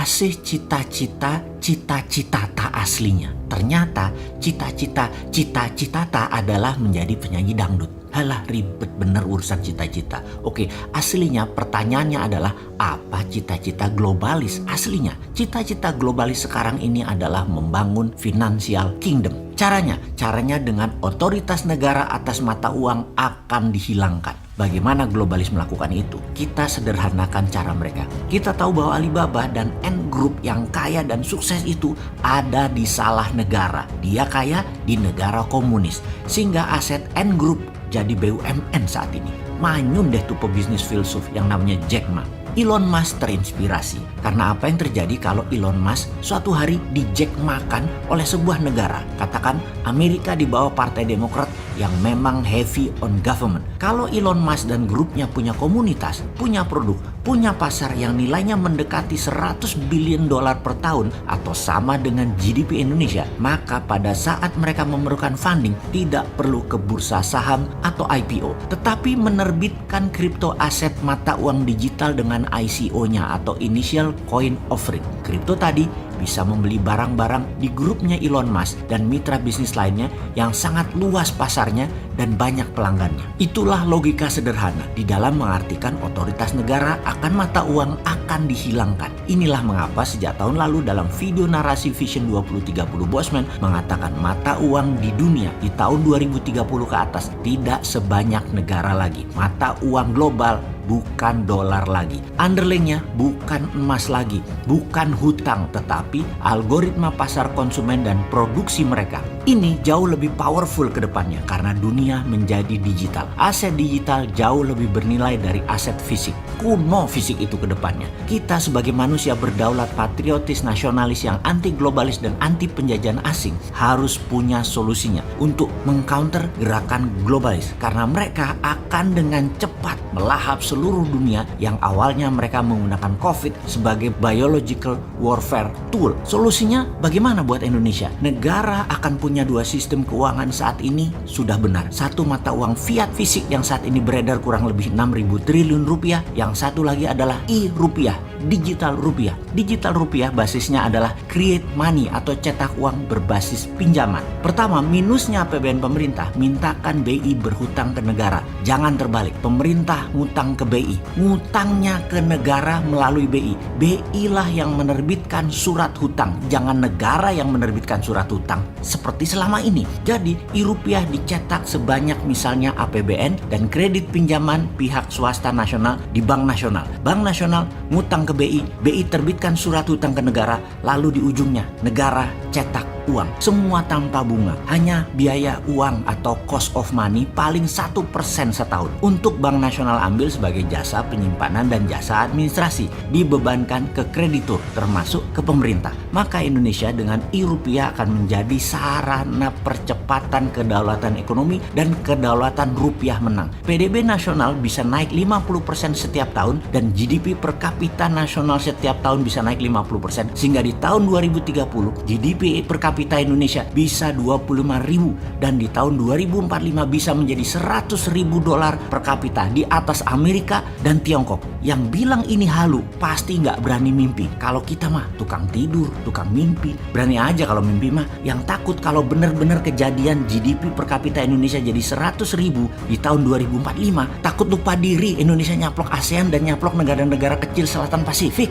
kasih cita-cita tak aslinya. Ternyata cita-cita tak adalah menjadi penyanyi dangdut. Halah, ribet bener urusan cita-cita. Oke, aslinya pertanyaannya adalah apa cita-cita globalis aslinya? Cita-cita globalis sekarang ini adalah membangun financial kingdom. Caranya dengan otoritas negara atas mata uang akan dihilangkan. Bagaimana globalis melakukan itu? Kita sederhanakan cara mereka. Kita tahu bahwa Alibaba dan Ant Group yang kaya dan sukses itu ada di salah negara. Dia kaya di negara komunis. Sehingga aset Ant Group jadi BUMN saat ini. Manyun deh tuh pebisnis filsuf yang namanya Jack Ma. Elon Musk terinspirasi karena apa yang terjadi kalau Elon Musk suatu hari di Jack makan oleh sebuah negara. Katakan Amerika di bawah Partai Demokrat yang memang heavy on government. Kalau Elon Musk dan grupnya punya komunitas, punya produk, punya pasar yang nilainya mendekati 100 billion dolar per tahun atau sama dengan GDP Indonesia, maka pada saat mereka memerlukan funding tidak perlu ke bursa saham atau IPO, tetapi menerbitkan kripto aset mata uang digital dengan ICO-nya atau Initial Coin Offering. Kripto tadi bisa membeli barang-barang di grupnya Elon Musk dan mitra bisnis lainnya yang sangat luas pasarnya dan banyak pelanggannya. Itulah logika sederhana di dalam mengartikan otoritas negara akan mata uang akan dihilangkan. Inilah mengapa sejak tahun lalu dalam video narasi Vision 2030 Bosman mengatakan mata uang di dunia di tahun 2030 ke atas tidak sebanyak negara lagi. Mata uang global bukan dolar lagi. Underlyingnya bukan emas lagi, bukan hutang, tetapi algoritma pasar konsumen dan produksi mereka. Ini jauh lebih powerful ke depannya karena dunia menjadi digital. Aset digital jauh lebih bernilai dari aset fisik. Kuno fisik itu ke depannya. Kita sebagai manusia berdaulat, patriotis, nasionalis yang anti globalis dan anti penjajahan asing harus punya solusinya untuk mengcounter gerakan globalis karena mereka akan dengan cepat melahap seluruh dunia yang awalnya mereka menggunakan COVID sebagai biological warfare tool. Solusinya bagaimana buat Indonesia? Negara akan punya dua sistem keuangan saat ini sudah benar. Satu mata uang fiat fisik yang saat ini beredar kurang lebih 6.000 triliun rupiah. Yang satu lagi adalah e-rupiah, digital rupiah. Digital rupiah basisnya adalah create money atau cetak uang berbasis pinjaman. Pertama, minusnya APBN pemerintah, mintakan BI berhutang ke negara. Jangan terbalik, pemerintah ngutang ke BI, ngutangnya ke negara melalui BI. BI lah yang menerbitkan surat hutang, jangan negara yang menerbitkan surat hutang seperti selama ini. Jadi e-rupiah dicetak sebanyak misalnya APBN dan kredit pinjaman pihak swasta nasional di Bank Nasional. Bank Nasional ngutang ke BI, BI terbitkan surat hutang ke negara, lalu di ujungnya negara cetak uang. Semua tanpa bunga, hanya biaya uang atau cost of money paling 1% setahun. Untuk Bank Nasional ambil sebagai jasa penyimpanan dan jasa administrasi, dibebankan ke kreditur termasuk ke pemerintah. Maka Indonesia dengan e-rupiah akan menjadi sarana percepatan kedaulatan ekonomi dan kedaulatan rupiah menang. PDB nasional bisa naik 50% setiap tahun dan GDP per kapita nasional setiap tahun bisa naik 50%, sehingga di tahun 2030 GDP per kapita Indonesia bisa 25.000 dan di tahun 2045 bisa menjadi 100.000 dolar per kapita, di atas Amerika dan Tiongkok. Yang bilang ini halu pasti nggak berani mimpi. Kalau kita mah tukang tidur, tukang mimpi. Berani aja kalau mimpi mah. Yang takut kalau benar-benar kejadian GDP per kapita Indonesia jadi 100.000 di tahun 2045, takut lupa diri Indonesia nyaplok ASEAN dan nyaplok negara-negara kecil selatan Pasifik.